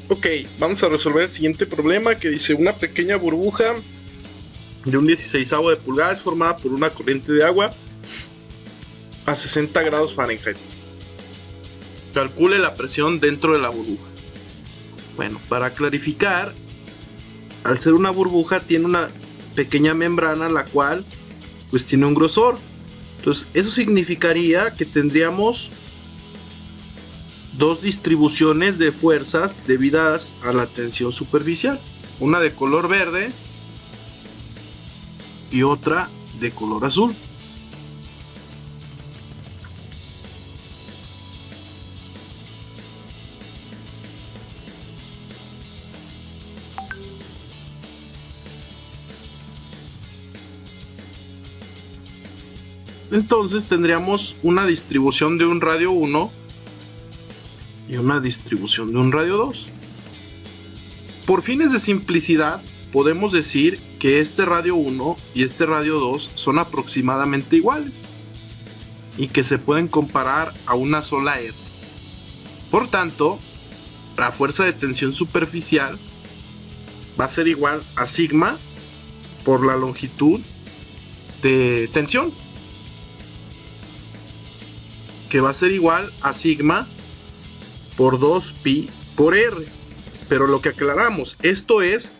Ok, vamos a resolver el siguiente problema que dice una pequeña burbuja de un 16avo de pulgada es formada por una corriente de agua a 60 grados Fahrenheit. Calcule la presión dentro de la burbuja. Bueno, para clarificar, al ser una burbuja tiene una pequeña membrana la cual pues tiene un grosor. Entonces eso significaría que tendríamos dos distribuciones de fuerzas debidas a la tensión superficial. Una de color verde y otra de color azul. Entonces tendríamos una distribución de un radio 1 y una distribución de un radio 2. Por fines de simplicidad, podemos decir que este radio 1 y este radio 2 son aproximadamente iguales y que se pueden comparar a una sola R. Por tanto, la fuerza de tensión superficial va a ser igual a sigma por la longitud de tensión, que va a ser igual a sigma por 2pi por r. Pero lo que aclaramos, esto es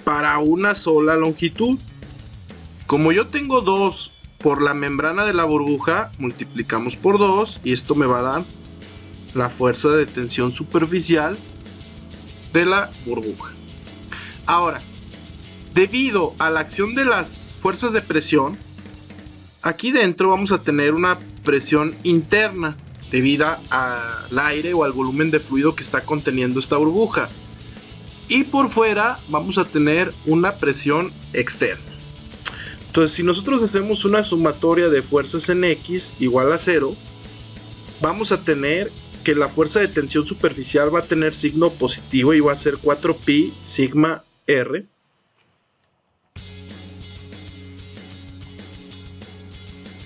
para una sola longitud. Como yo tengo 2 por la membrana de la burbuja, multiplicamos por 2 y esto me va a dar la fuerza de tensión superficial de la burbuja. Ahora, debido a la acción de las fuerzas de presión, aquí dentro vamos a tener una presión interna debida al aire o al volumen de fluido que está conteniendo esta burbuja. Y por fuera vamos a tener una presión externa. Entonces, si nosotros hacemos una sumatoria de fuerzas en X igual a 0, vamos a tener que la fuerza de tensión superficial va a tener signo positivo y va a ser 4pi sigma R.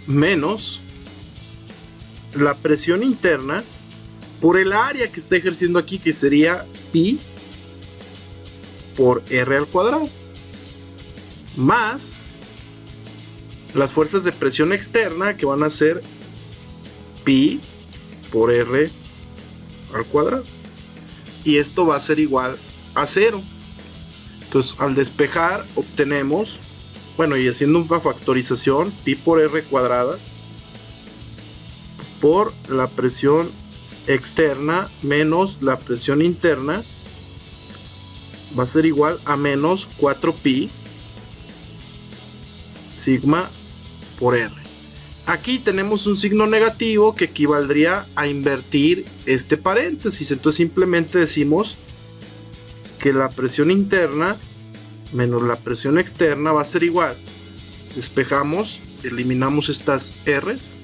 Menos la presión interna por el área que está ejerciendo aquí, que sería pi por r al cuadrado, más las fuerzas de presión externa, que van a ser pi por r al cuadrado, y esto va a ser igual a 0. Entonces, al despejar obtenemos, bueno, y haciendo una factorización, pi por r cuadrada por la presión externa menos la presión interna va a ser igual a menos 4pi sigma por r. Aquí tenemos un signo negativo que equivaldría a invertir este paréntesis. Entonces simplemente decimos que la presión interna menos la presión externa va a ser igual. Despejamos, eliminamos estas r's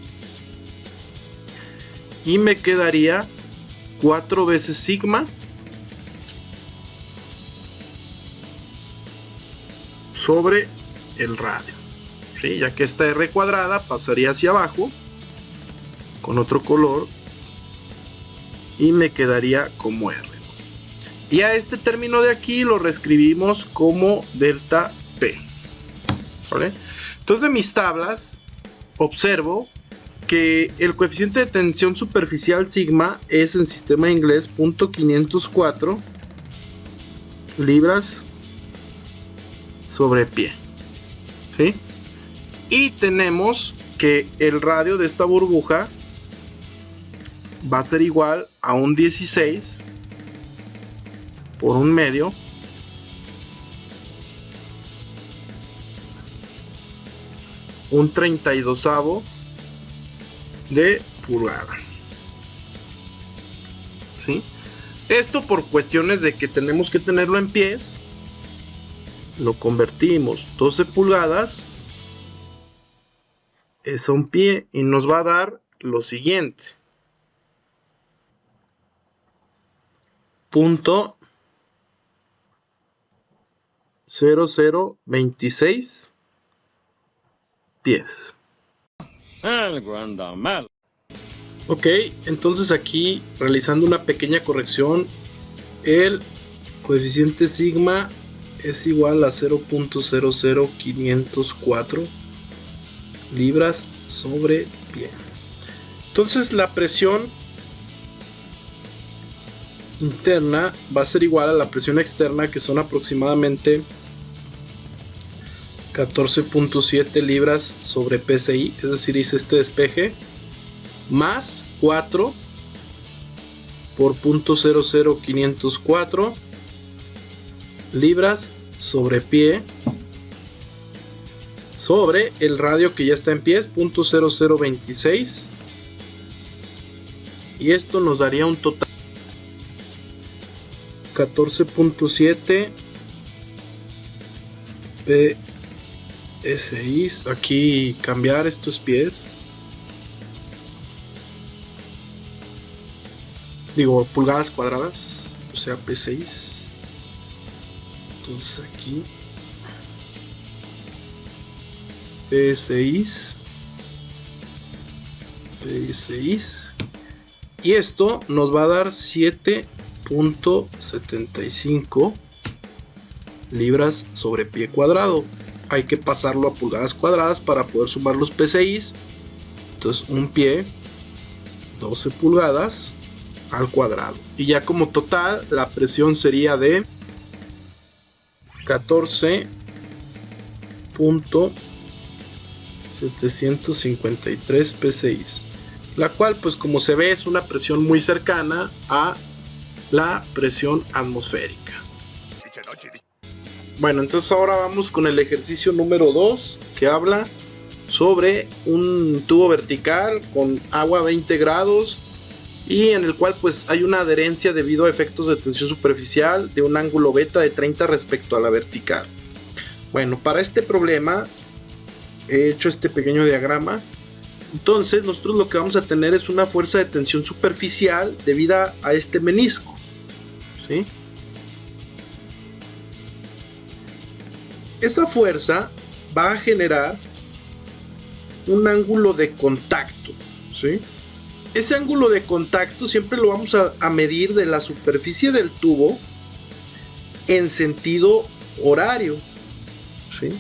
y me quedaría 4 veces sigma sobre el radio, ¿sí? Ya que esta r cuadrada pasaría hacia abajo con otro color y me quedaría como r. Y a este término de aquí lo reescribimos como delta P, ¿vale? Entonces, de mis tablas observo que el coeficiente de tensión superficial sigma es en sistema inglés 0.504 libras sobre pie, ¿sí? Y tenemos que el radio de esta burbuja va a ser igual a un 16 por un medio un 32avo de pulgada, ¿sí? Esto por cuestiones de que tenemos que tenerlo en pies, lo convertimos 12 pulgadas, es un pie y nos va a dar lo siguiente: punto 0026 pies. Algo anda mal. Ok, entonces aquí realizando una pequeña corrección, el coeficiente sigma es igual a 0.00504 libras sobre pie. Entonces la presión interna va a ser igual a la presión externa, que son aproximadamente 14.7 libras sobre PSI, es decir, hice este despeje, más 4 por 0.00504 libras sobre pie sobre el radio que ya está en pie, es 0.0026, y esto nos daría un total 14.7 PSI. Aquí cambiar estos pies, digo pulgadas cuadradas, o sea PSI. Entonces aquí PSI, y esto nos va a dar 7.75 libras sobre pie cuadrado. Hay que pasarlo a pulgadas cuadradas para poder sumar los PSI. Entonces un pie 12 pulgadas al cuadrado, y ya como total la presión sería de 14.753 PSI, la cual pues como se ve es una presión muy cercana a la presión atmosférica. Bueno, entonces ahora vamos con el ejercicio número 2, que habla sobre un tubo vertical con agua a 20 grados y en el cual pues hay una adherencia debido a efectos de tensión superficial de un ángulo beta de 30 respecto a la vertical. Bueno, para este problema he hecho este pequeño diagrama. Entonces nosotros lo que vamos a tener es una fuerza de tensión superficial debida a este menisco, ¿sí? Esa fuerza va a generar un ángulo de contacto, ¿sí? Ese ángulo de contacto siempre lo vamos a medir de la superficie del tubo en sentido horario, ¿sí?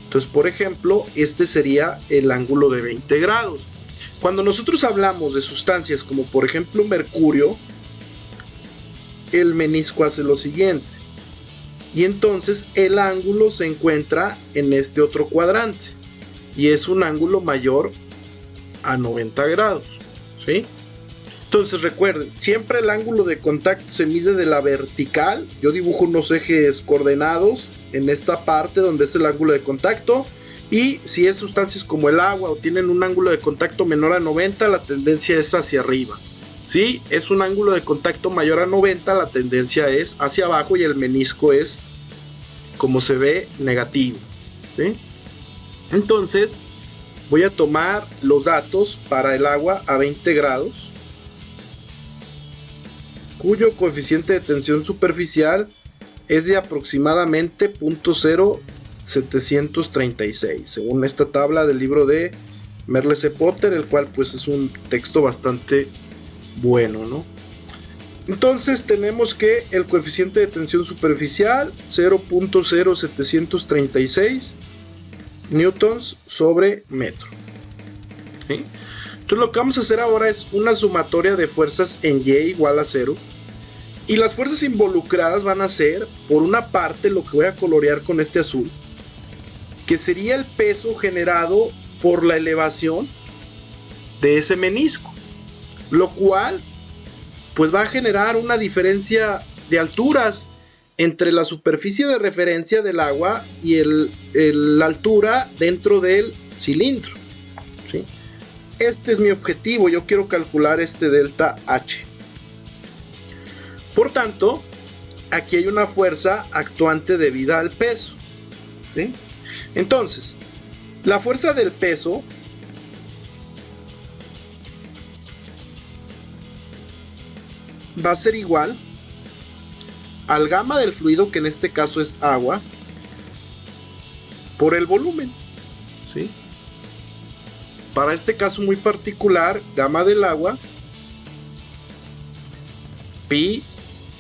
Entonces, por ejemplo, este sería el ángulo de 20 grados. Cuando nosotros hablamos de sustancias como por ejemplo mercurio, el menisco hace lo siguiente. Y entonces el ángulo se encuentra en este otro cuadrante. Y es un ángulo mayor a 90 grados. ¿Sí? Entonces recuerden, siempre el ángulo de contacto se mide de la vertical. Yo dibujo unos ejes coordenados en esta parte donde es el ángulo de contacto. Y si es sustancias como el agua o tienen un ángulo de contacto menor a 90, la tendencia es hacia arriba. Si es un ángulo de contacto mayor a 90, la tendencia es hacia abajo y el menisco es, como se ve, negativo. ¿Sí? Entonces voy a tomar los datos para el agua a 20 grados, cuyo coeficiente de tensión superficial es de aproximadamente 0.0736, según esta tabla del libro de Merle C. Potter, el cual pues es un texto bastante bueno, ¿no? Entonces tenemos que el coeficiente de tensión superficial 0.0736 newtons sobre metro. ¿Sí? Entonces lo que vamos a hacer ahora es una sumatoria de fuerzas en Y igual a 0. Y las fuerzas involucradas van a ser, por una parte, lo que voy a colorear con este azul, que sería el peso generado por la elevación de ese menisco, lo cual pues va a generar una diferencia de alturas entre la superficie de referencia del agua y la altura dentro del cilindro, ¿sí? Este es mi objetivo, yo quiero calcular este delta H. Por tanto, aquí hay una fuerza actuante debida al peso, ¿sí? Entonces, la fuerza del peso va a ser igual al gamma del fluido, que en este caso es agua, por el volumen, ¿sí? Para este caso muy particular, gamma del agua, pi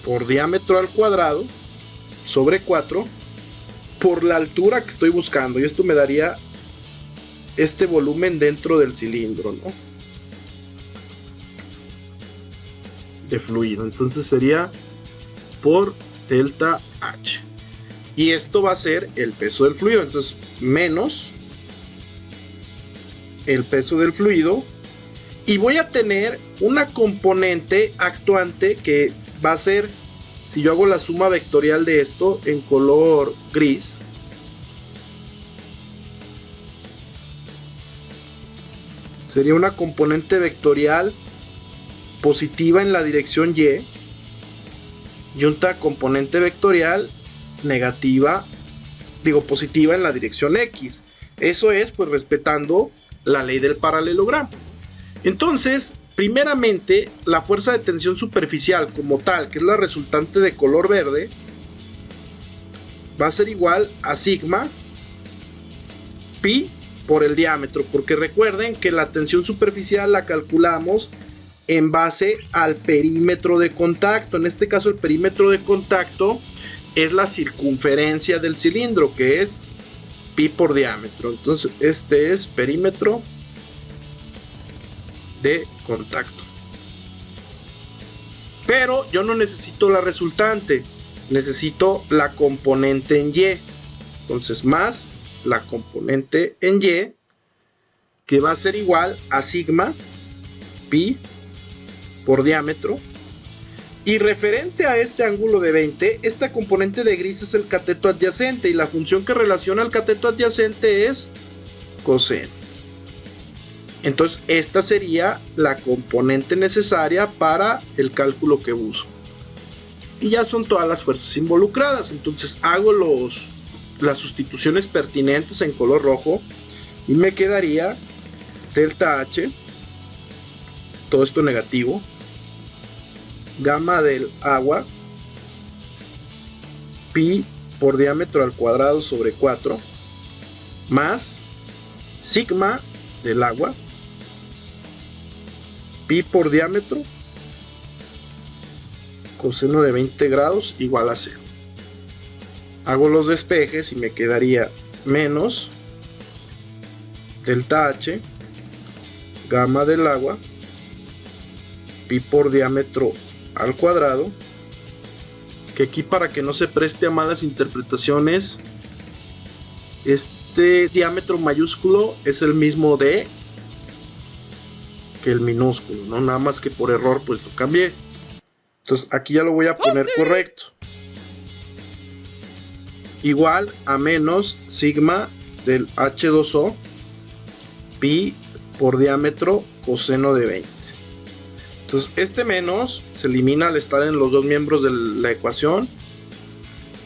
por diámetro al cuadrado sobre 4 por la altura que estoy buscando. Y esto me daría este volumen dentro del cilindro, ¿no? De fluido. Entonces sería por delta H. Y esto va a ser el peso del fluido. Entonces menos el peso del fluido. Y voy a tener una componente actuante que va a ser, si yo hago la suma vectorial de esto en color gris, sería una componente vectorial positiva en la dirección Y y una componente vectorial negativa, positiva en la dirección X. Eso es, pues, respetando la ley del paralelogramo. Entonces, primeramente, la fuerza de tensión superficial como tal, que es la resultante de color verde, va a ser igual a sigma pi por el diámetro, porque recuerden que la tensión superficial la calculamos en base al perímetro de contacto. En este caso, el perímetro de contacto es la circunferencia del cilindro, que es pi por diámetro. Entonces, este es perímetro de contacto. Pero yo no necesito la resultante, necesito la componente en Y. Entonces, más la componente en Y, que va a ser igual a sigma pi por diámetro. Y referente a este ángulo de 20, esta componente de gris es el cateto adyacente, y la función que relaciona al cateto adyacente es coseno. Entonces esta sería la componente necesaria para el cálculo que busco. Y ya son todas las fuerzas involucradas. Entonces hago las sustituciones pertinentes en color rojo y me quedaría delta H, todo esto negativo, gamma del agua, pi por diámetro al cuadrado sobre 4, más sigma del agua, pi por diámetro, coseno de 20 grados igual a 0. Hago los despejes y me quedaría menos delta H, gamma del agua, pi por diámetro al cuadrado, que aquí, para que no se preste a malas interpretaciones, este diámetro mayúsculo es el mismo de que el minúsculo, ¿no? Nada más que por error pues lo cambié. Entonces aquí ya lo voy a poner correcto. Igual a menos sigma del H2O pi por diámetro coseno de 20. Entonces este menos se elimina al estar en los dos miembros de la ecuación.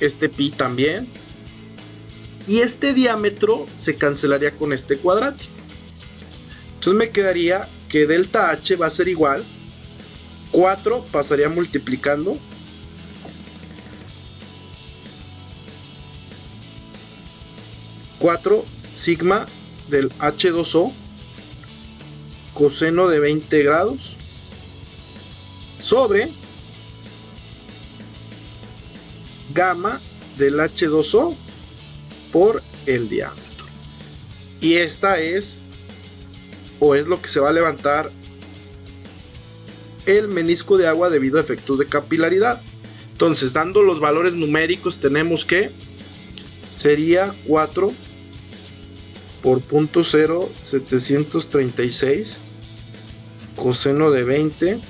Este pi también. Y este diámetro se cancelaría con este cuadrático. Entonces me quedaría que delta H va a ser igual, 4 pasaría multiplicando, sigma del H2O coseno de 20 grados sobre gamma del H2O por el diámetro. Y esta es lo que se va a levantar el menisco de agua debido a efectos de capilaridad. Entonces, dando los valores numéricos, tenemos que sería 4 por 0.0736 coseno de 20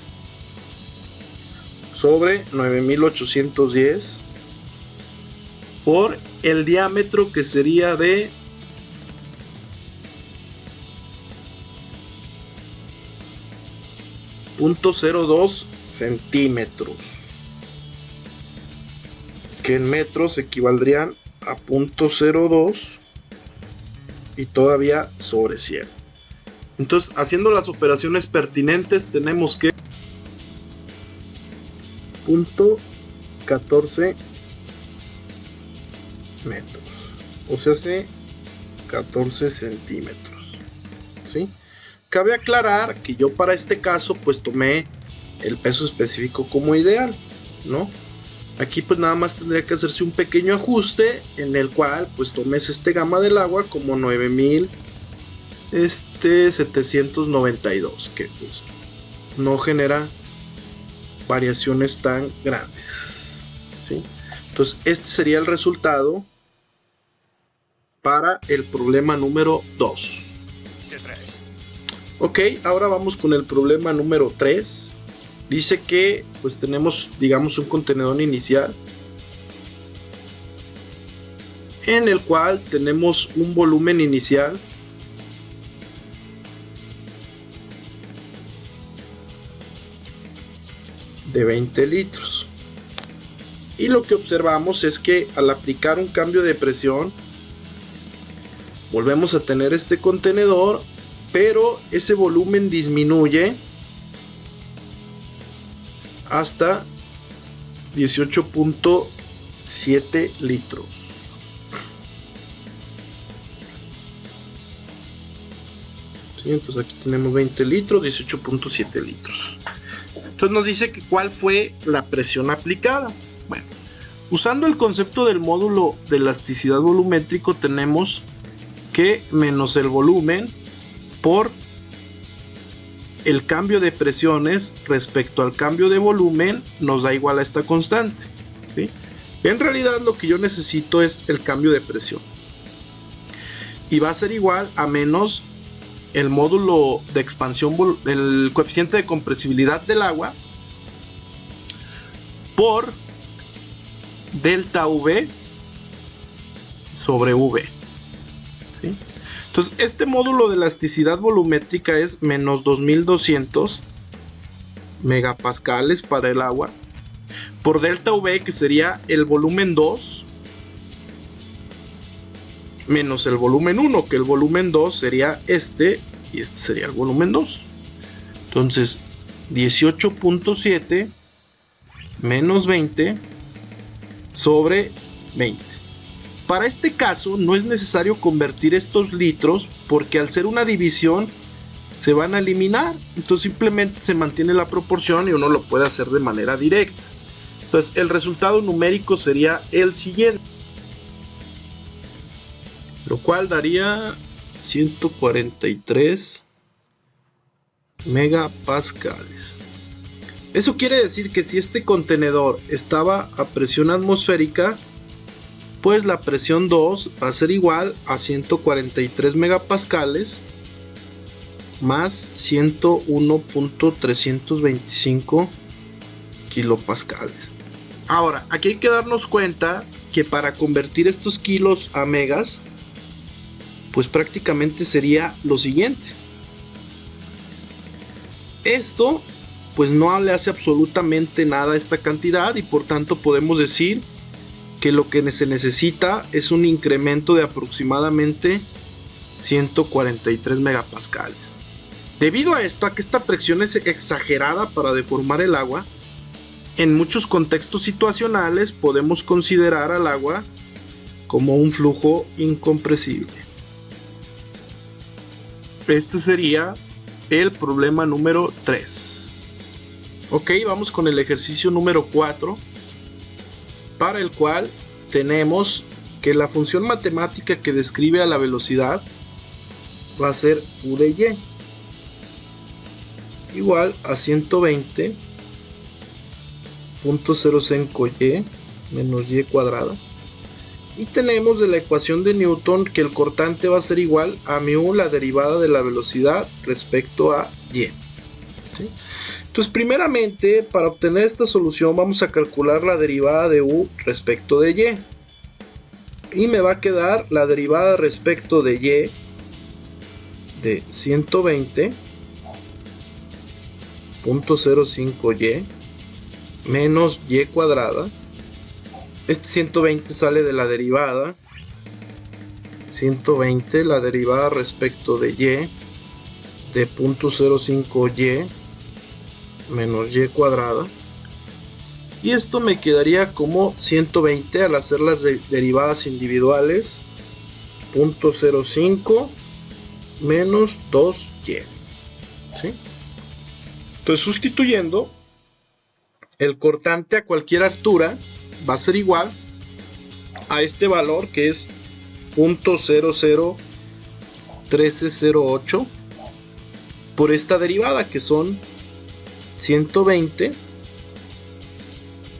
sobre 9810 por el diámetro, que sería de 0.02 centímetros, que en metros equivaldrían a 0.02 y todavía sobre 100. Entonces, haciendo las operaciones pertinentes, tenemos que 0.14 metros, o sea, hace 14 centímetros, ¿sí? Cabe aclarar que yo para este caso pues tomé el peso específico como ideal, ¿no? Aquí pues nada más tendría que hacerse un pequeño ajuste en el cual pues tomes este gamma del agua como 9792, que pues no genera variaciones tan grandes, ¿sí? Entonces este sería el resultado para el problema número 2. Ok, ahora vamos con el problema número 3. Dice que pues tenemos, digamos, un contenedor inicial en el cual tenemos un volumen inicial de 20 litros. Y lo que observamos es que al aplicar un cambio de presión volvemos a tener este contenedor, pero ese volumen disminuye hasta 18.7 litros. ¿Sí? Entonces aquí tenemos 20 litros, 18.7 litros. Entonces nos dice que cuál fue la presión aplicada. Bueno, usando el concepto del módulo de elasticidad volumétrico, tenemos que menos el volumen por el cambio de presiones respecto al cambio de volumen nos da igual a esta constante, ¿sí? En realidad lo que yo necesito es el cambio de presión y va a ser igual a menos el módulo de expansión, el coeficiente de compresibilidad del agua por delta V sobre V, ¿sí? Entonces este módulo de elasticidad volumétrica es menos 2200 megapascales para el agua por delta V, que sería el volumen 2 menos el volumen 1, que el volumen 2 sería este y este sería el volumen 2. Entonces 18.7 menos 20 sobre 20. Para este caso no es necesario convertir estos litros porque al ser una división se van a eliminar. Entonces simplemente se mantiene la proporción y uno lo puede hacer de manera directa. Entonces el resultado numérico sería el siguiente, lo cual daría 143 megapascales. Eso quiere decir que si este contenedor estaba a presión atmosférica, pues la presión 2 va a ser igual a 143 megapascales más 101.325 kilopascales. Ahora, aquí hay que darnos cuenta que para convertir estos kilos a megas, pues prácticamente sería lo siguiente. Esto pues no le hace absolutamente nada a esta cantidad y por tanto podemos decir que lo que se necesita es un incremento de aproximadamente 143 megapascales. Debido a esto, a que esta presión es exagerada para deformar el agua, en muchos contextos situacionales podemos considerar al agua como un flujo incompresible. Este sería el problema número 3. Ok, vamos con el ejercicio número 4. Para el cual tenemos que la función matemática que describe a la velocidad va a ser U de Y igual a 120.05y menos y cuadrada, y tenemos de la ecuación de Newton que el cortante va a ser igual a mu, la derivada de la velocidad respecto a y, ¿sí? Entonces primeramente, para obtener esta solución vamos a calcular la derivada de U respecto de Y. Y me va a quedar la derivada respecto de Y de 120.05y menos y cuadrada. Este 120 sale de la derivada. 120, la derivada respecto de Y de 0.05y menos y cuadrada, y esto me quedaría como 120 al hacer las derivadas individuales, 0.05 menos 2y. ¿sí? Entonces, sustituyendo, el cortante a cualquier altura va a ser igual a este valor que es 0.001308 por esta derivada que son 120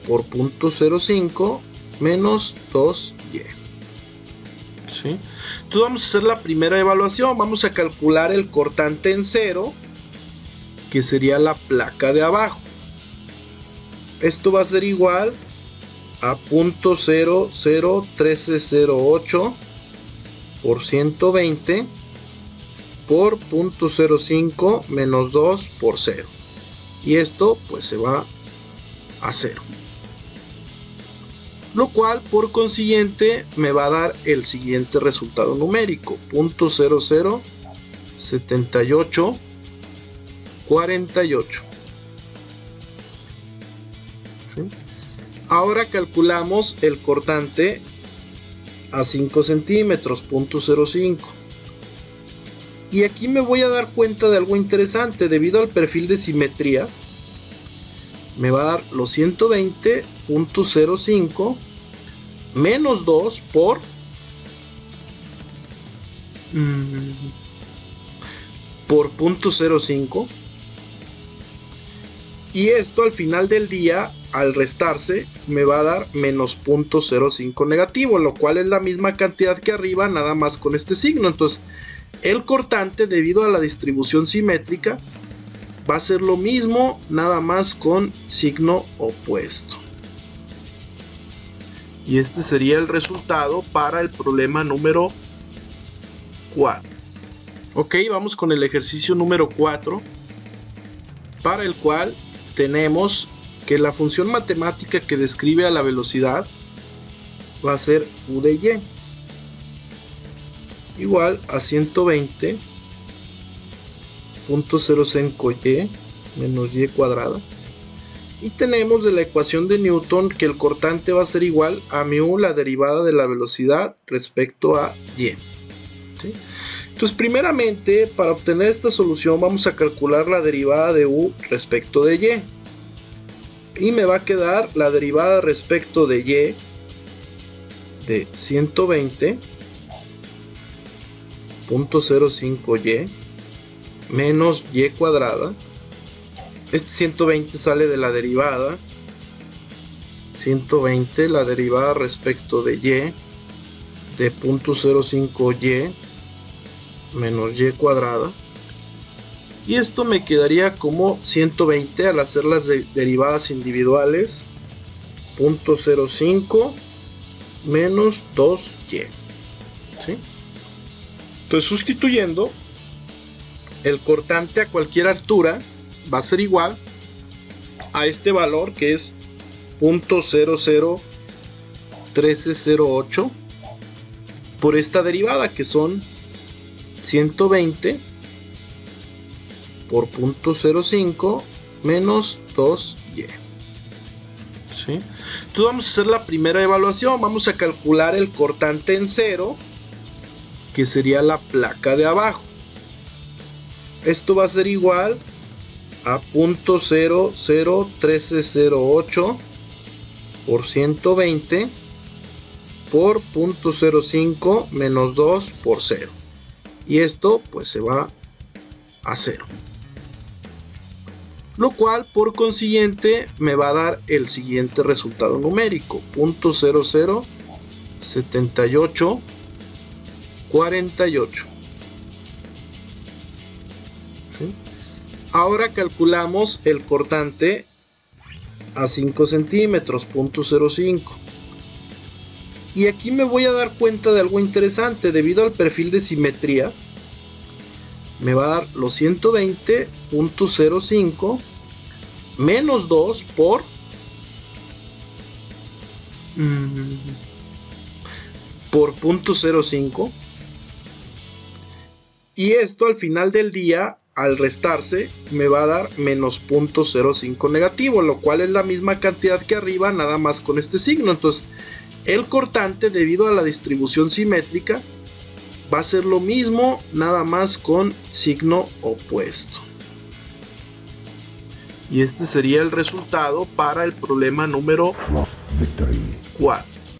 por 0.05 menos 2y. ¿Sí? Entonces vamos a hacer la primera evaluación. Vamos a calcular el cortante en cero, que sería la placa de abajo. Esto va a ser igual a 0.001308 por 120 por 0.05 menos 2 por 0. Y esto pues se va a 0. Lo cual por consiguiente me va a dar el siguiente resultado numérico: 0.007848. ¿Sí? Ahora calculamos el cortante a 5 centímetros, 0.05. Y aquí me voy a dar cuenta de algo interesante. Debido al perfil de simetría, me va a dar los 120.05 menos 2 por 0.05. Y esto al final del día, al restarse, me va a dar menos 0.05 negativo, lo cual es la misma cantidad que arriba, nada más con este signo. Entonces, el cortante, debido a la distribución simétrica, va a ser lo mismo, nada más con signo opuesto. Y este sería el resultado para el problema número 4. Ok, vamos con el ejercicio número 4, para el cual tenemos que la función matemática que describe a la velocidad va a ser u de y igual a 120.05y menos y cuadrada. Y tenemos de la ecuación de Newton que el cortante va a ser igual a mu, la derivada de la velocidad respecto a y. ¿Sí? Entonces, primeramente, para obtener esta solución vamos a calcular la derivada de u respecto de y. Y me va a quedar la derivada respecto de y de 120.05y menos y cuadrada. Este 120 sale de la derivada. 120, la derivada respecto de y de 0.05y menos y cuadrada. Y esto me quedaría como 120 al hacer las derivadas individuales. 0.05 menos 2y. ¿Sí? Entonces, sustituyendo, el cortante a cualquier altura va a ser igual a este valor que es 0.001308 por esta derivada que son 120 por 0.05 menos 2y. ¿Sí? Entonces vamos a hacer la primera evaluación. Vamos a calcular el cortante en cero, que sería la placa de abajo. Esto va a ser igual a 0.001308 por 120 por 0.05 menos 2 por 0. Y esto pues se va a 0. Lo cual por consiguiente me va a dar el siguiente resultado numérico: 0.007848. ¿Sí? Ahora calculamos el cortante a 5 centímetros, 0.05. Y aquí me voy a dar cuenta de algo interesante. Debido al perfil de simetría, me va a dar los 120.05 menos 2 por 0.05. Y esto al final del día, al restarse, me va a dar menos 0.05 negativo, lo cual es la misma cantidad que arriba, nada más con este signo. Entonces, el cortante, debido a la distribución simétrica, va a ser lo mismo, nada más con signo opuesto. Y este sería el resultado para el problema número 4.